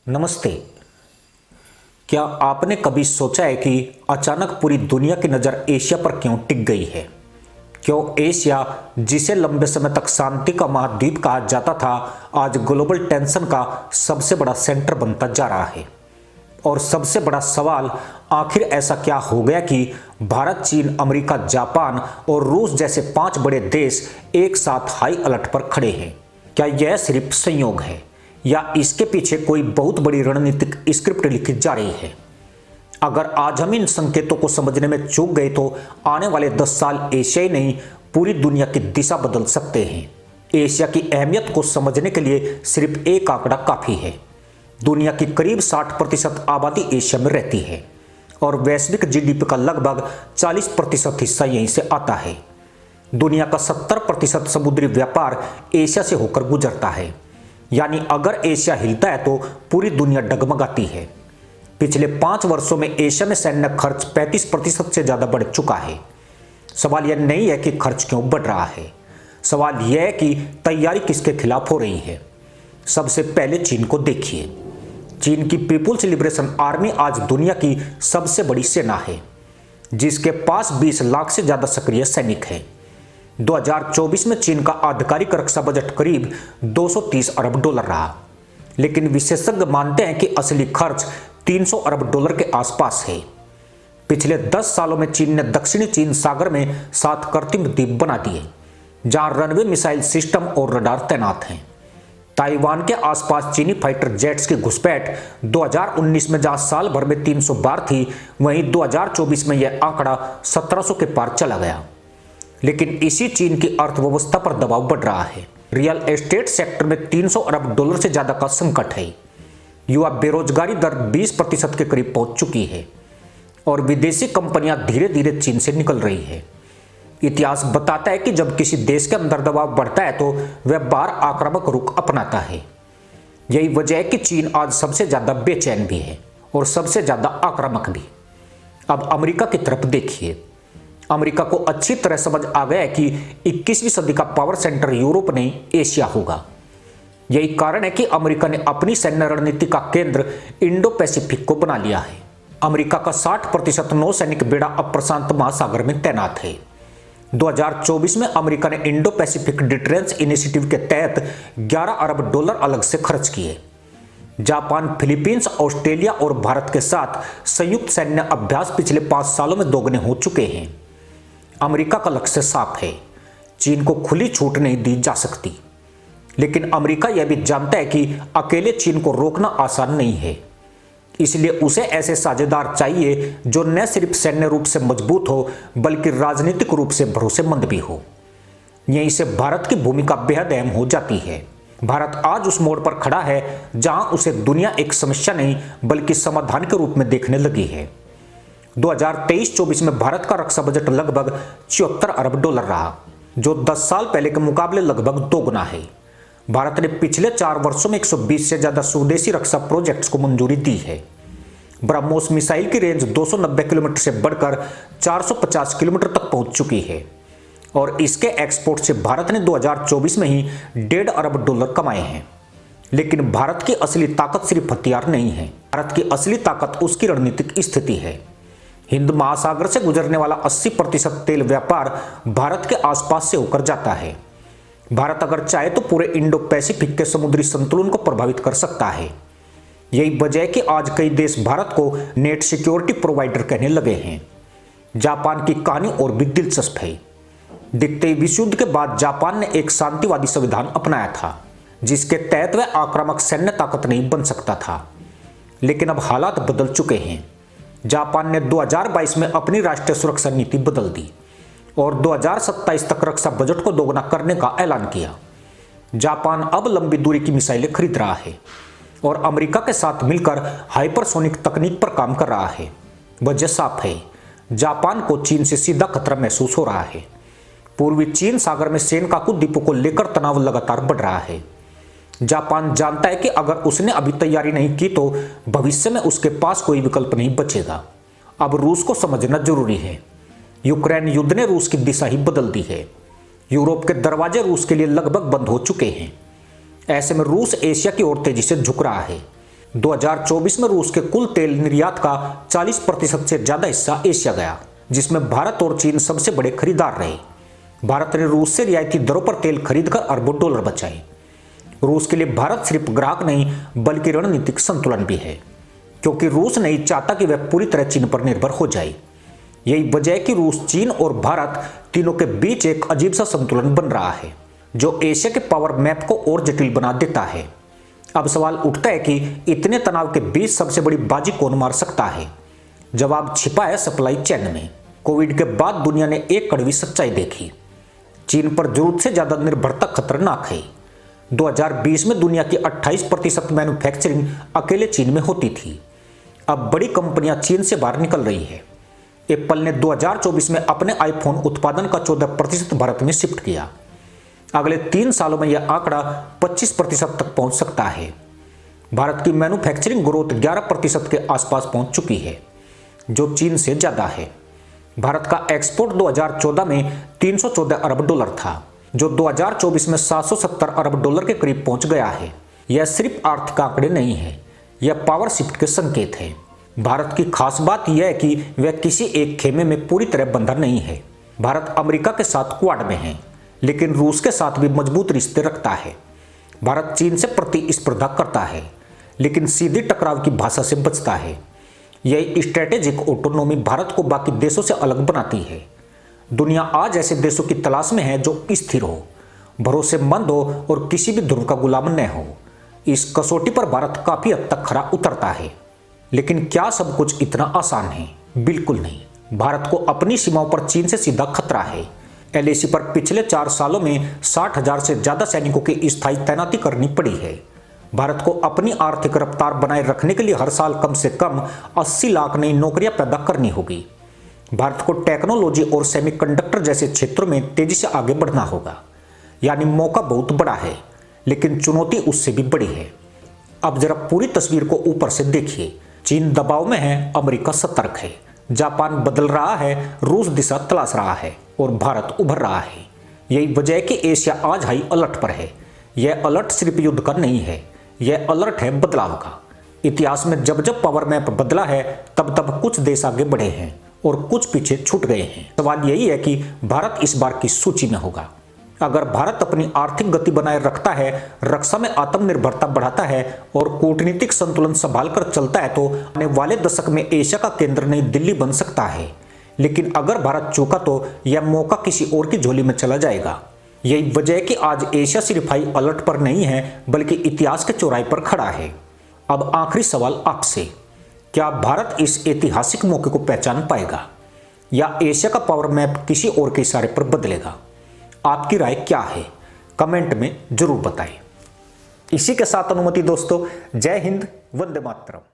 नमस्ते। क्या आपने कभी सोचा है कि अचानक पूरी दुनिया की नज़र एशिया पर क्यों टिक गई है? क्यों एशिया, जिसे लंबे समय तक शांति का महाद्वीप कहा जाता था, आज ग्लोबल टेंशन का सबसे बड़ा सेंटर बनता जा रहा है? और सबसे बड़ा सवाल, आखिर ऐसा क्या हो गया कि भारत, चीन, अमेरिका, जापान और रूस जैसे 5 बड़े देश एक साथ हाई अलर्ट पर खड़े हैं? क्या यह सिर्फ संयोग है या इसके पीछे कोई बहुत बड़ी रणनीतिक स्क्रिप्ट लिखी जा रही है? अगर आज हम इन संकेतों को समझने में चूक गए तो आने वाले 10 साल एशिया ही नहीं, पूरी दुनिया की दिशा बदल सकते हैं। एशिया की अहमियत को समझने के लिए सिर्फ एक आंकड़ा काफी है। दुनिया की करीब 60% आबादी एशिया में रहती है और वैश्विक जीडीपी का लगभग 40% हिस्सा यहीं से आता है। दुनिया का 70% समुद्री व्यापार एशिया से होकर गुजरता है। यानी अगर एशिया हिलता है तो पूरी दुनिया डगमगाती है। पिछले 5 वर्षों में एशिया में सैन्य खर्च 35% से ज्यादा बढ़ चुका है। सवाल यह नहीं है कि खर्च क्यों बढ़ रहा है, सवाल यह है कि तैयारी किसके खिलाफ हो रही है। सबसे पहले चीन को देखिए। चीन की पीपुल्स लिबरेशन आर्मी आज दुनिया की सबसे बड़ी सेना है, जिसके पास 20 लाख से ज्यादा सक्रिय सैनिक हैं। 2024 में चीन का आधिकारिक रक्षा बजट करीब 230 अरब डॉलर रहा, लेकिन विशेषज्ञ मानते हैं कि असली खर्च 300 अरब डॉलर के आसपास है। पिछले 10 सालों में चीन ने दक्षिणी चीन सागर में 7 कृत्रिम द्वीप बना दिए, जहां रनवे, मिसाइल सिस्टम और रडार तैनात हैं। ताइवान के आसपास चीनी फाइटर जेट्स की घुसपैठ 2019 में जहां साल भर में 300 बार थी, वहीं 2024 में यह आंकड़ा 1700 के पार चला गया। लेकिन इसी चीन की अर्थव्यवस्था पर दबाव बढ़ रहा है। रियल एस्टेट सेक्टर में 300 अरब डॉलर से ज्यादा का संकट है। युवा बेरोजगारी दर 20% के करीब पहुंच चुकी है और विदेशी कंपनियां धीरे धीरे चीन से निकल रही है। इतिहास बताता है कि जब किसी देश के अंदर दबाव बढ़ता है तो वह बाहर आक्रामक रुख अपनाता है। यही वजह है कि चीन आज सबसे ज्यादा बेचैन भी है और सबसे ज्यादा आक्रामक भी। अब अमेरिका की तरफ देखिए। अमेरिका को अच्छी तरह समझ आ गया है कि 21वीं सदी का पावर सेंटर यूरोप नहीं, एशिया होगा। यही कारण है कि अमेरिका ने अपनी सैन्य रणनीति का केंद्र इंडो पैसिफिक को बना लिया है। अमेरिका का 60% नौसैनिक बेड़ा अब प्रशांत महासागर में तैनात है। 2024 में अमेरिका ने इंडो पैसिफिक डिटरेंस इनिशिएटिव के तहत 11 अरब डॉलर अलग से खर्च किए। जापान, फिलीपींस, ऑस्ट्रेलिया और भारत के साथ संयुक्त सैन्य अभ्यास पिछले 5 सालों में दोगुने हो चुके हैं। अमेरिका का लक्ष्य साफ है, चीन को खुली छूट नहीं दी जा सकती। लेकिन अमेरिका यह भी जानता है कि अकेले चीन को रोकना आसान नहीं है, इसलिए उसे ऐसे साझेदार चाहिए जो न सिर्फ सैन्य रूप से मजबूत हो बल्कि राजनीतिक रूप से भरोसेमंद भी हो। यहीं से भारत की भूमिका बेहद अहम हो जाती है। भारत आज उस मोड़ पर खड़ा है जहां उसे दुनिया एक समस्या नहीं बल्कि समाधान के रूप में देखने लगी है। 2023-24 में भारत का रक्षा बजट लगभग 74 अरब डॉलर रहा, जो 10 साल पहले के मुकाबले लगभग दोगुना है। भारत ने पिछले 4 वर्षों में 120 से ज्यादा स्वदेशी रक्षा प्रोजेक्ट्स को मंजूरी दी है। ब्रह्मोस मिसाइल की रेंज 290 किलोमीटर से बढ़कर 450 किलोमीटर तक पहुंच चुकी है और इसके एक्सपोर्ट से भारत ने 2024 में ही 1.5 अरब डॉलर कमाए हैं। लेकिन भारत की असली ताकत सिर्फ हथियार नहीं है, भारत की असली ताकत उसकी रणनीतिक स्थिति है। हिंद महासागर से गुजरने वाला 80% तेल व्यापार भारत के आसपास से होकर जाता है। भारत अगर चाहे तो पूरे इंडो पैसिफिक के समुद्री संतुलन को प्रभावित कर सकता है। यही वजह है कि आज कई देश भारत को नेट सिक्योरिटी प्रोवाइडर कहने लगे हैं। जापान की कहानी और भी दिलचस्प है। द्वितीय विश्व युद्ध के बाद जापान ने एक शांतिवादी संविधान अपनाया था, जिसके तहत वह आक्रामक सैन्य ताकत नहीं बन सकता था। लेकिन अब हालात बदल चुके हैं। जापान ने 2022 में अपनी राष्ट्रीय सुरक्षा नीति बदल दी और 2027 तक रक्षा बजट को दोगुना करने का ऐलान किया। जापान अब लंबी दूरी की मिसाइलें खरीद रहा है और अमेरिका के साथ मिलकर हाइपरसोनिक तकनीक पर काम कर रहा है। वजह साफ है, जापान को चीन से सीधा खतरा महसूस हो रहा है। पूर्वी चीन सागर में सेनकाकू द्वीपों को लेकर तनाव लगातार बढ़ रहा है। जापान जानता है कि अगर उसने अभी तैयारी नहीं की तो भविष्य में उसके पास कोई विकल्प नहीं बचेगा। अब रूस को समझना जरूरी है। यूक्रेन युद्ध ने रूस की दिशा ही बदल दी है। यूरोप के दरवाजे रूस के लिए लगभग बंद हो चुके हैं। ऐसे में रूस एशिया की ओर तेजी से झुक रहा है। 2024 में रूस के कुल तेल निर्यात का 40% से ज्यादा हिस्सा एशिया गया, जिसमें भारत और चीन सबसे बड़े खरीदार रहे। भारत ने रूस से रियायती दरों पर तेल खरीदकर अरबों डॉलर बचाए। रूस के लिए भारत सिर्फ ग्राहक नहीं बल्कि रणनीतिक संतुलन भी है, क्योंकि रूस नहीं चाहता कि वह पूरी तरह चीन पर निर्भर हो जाए। यही वजह है कि रूस, चीन और भारत तीनों के बीच एक अजीब सा संतुलन बन रहा है, जो एशिया के पावर मैप को और जटिल बना देता है। अब सवाल उठता है कि इतने तनाव के बीच सबसे बड़ी बाजी कौन मार सकता है? जवाब छिपा है सप्लाई चेन में। कोविड के बाद दुनिया ने एक कड़वी सच्चाई देखी। चीन पर जरूरत से ज्यादा निर्भरता खतरनाक है। 2020 में दुनिया की 28% मैन्युफैक्चरिंग अकेले चीन में होती थी। अब बड़ी कंपनियां चीन से बाहर निकल रही है। एप्पल ने 2024 में अपने आईफोन उत्पादन का 14% भारत में शिफ्ट किया। अगले 3 सालों में यह आंकड़ा 25% तक पहुंच सकता है। भारत की मैन्युफैक्चरिंग ग्रोथ 11% के आसपास पहुंच चुकी है, जो चीन से ज्यादा है। भारत का एक्सपोर्ट 2014 में 314 अरब डॉलर था, जो 2024 में 770 अरब डॉलर के करीब पहुंच गया है। यह सिर्फ आर्थिक आंकड़े नहीं है, यह पावर शिफ्ट के संकेत है। भारत की खास बात यह है कि वह किसी एक खेमे में पूरी तरह बंधा नहीं है। भारत अमेरिका के साथ क्वाड में है, लेकिन रूस के साथ भी मजबूत रिश्ते रखता है। भारत चीन से प्रतिस्पर्धा करता है, लेकिन सीधी टकराव की भाषा से बचता है। यह स्ट्रेटेजिक ऑटोनॉमी भारत को बाकी देशों से अलग बनाती है। दुनिया आज ऐसे देशों की तलाश में है जो स्थिर हो, भरोसेमंद हो और किसी भी ध्रुव का गुलाम न हो। इस कसौटी पर भारत काफी हद तक खरा उतरता है। लेकिन क्या सब कुछ इतना आसान है? बिल्कुल नहीं। भारत को अपनी सीमाओं पर चीन से सीधा खतरा है। एलएसी पर पिछले 4 सालों में 60,000 से ज्यादा सैनिकों की स्थायी तैनाती करनी पड़ी है। भारत को अपनी आर्थिक रफ्तार बनाए रखने के लिए हर साल कम से कम 80 लाख नई नौकरियां पैदा करनी होगी। भारत को टेक्नोलॉजी और सेमीकंडक्टर जैसे क्षेत्रों में तेजी से आगे बढ़ना होगा। यानी मौका बहुत बड़ा है, लेकिन चुनौती उससे भी बड़ी है। अब जरा पूरी तस्वीर को ऊपर से देखिए। चीन दबाव में है, अमेरिका सतर्क है, जापान बदल रहा है, रूस दिशा तलाश रहा है और भारत उभर रहा है। यही वजह है कि एशिया आज हाई अलर्ट पर है। यह अलर्ट सिर्फ युद्ध का नहीं है, यह अलर्ट है बदलाव का। इतिहास में जब जब पावर मैप बदला है, तब तब कुछ देश आगे बढ़े हैं और कुछ पीछे छूट गए हैं। सवाल यही है कि भारत इस बार की सूची में होगा। अगर भारत अपनी आर्थिक गति बनाए रखता है, रक्षा में आत्मनिर्भरता बढ़ाता है और कूटनीतिक संतुलन संभाल कर चलता है, तो आने वाले दशक में एशिया का केंद्र नई दिल्ली बन सकता है। लेकिन अगर भारत चूका तो यह मौका किसी और की झोली में चला जाएगा। यही वजह है कि आज एशिया सिर्फ हाई अलर्ट पर नहीं है, बल्कि इतिहास के चौराहे पर खड़ा है। अब आखिरी सवाल आपसे, क्या भारत इस ऐतिहासिक मौके को पहचान पाएगा या एशिया का पावर मैप किसी और के इशारे पर बदलेगा? आपकी राय क्या है? कमेंट में जरूर बताएं। इसी के साथ अनुमति दोस्तों, जय हिंद, वंदे मातरम।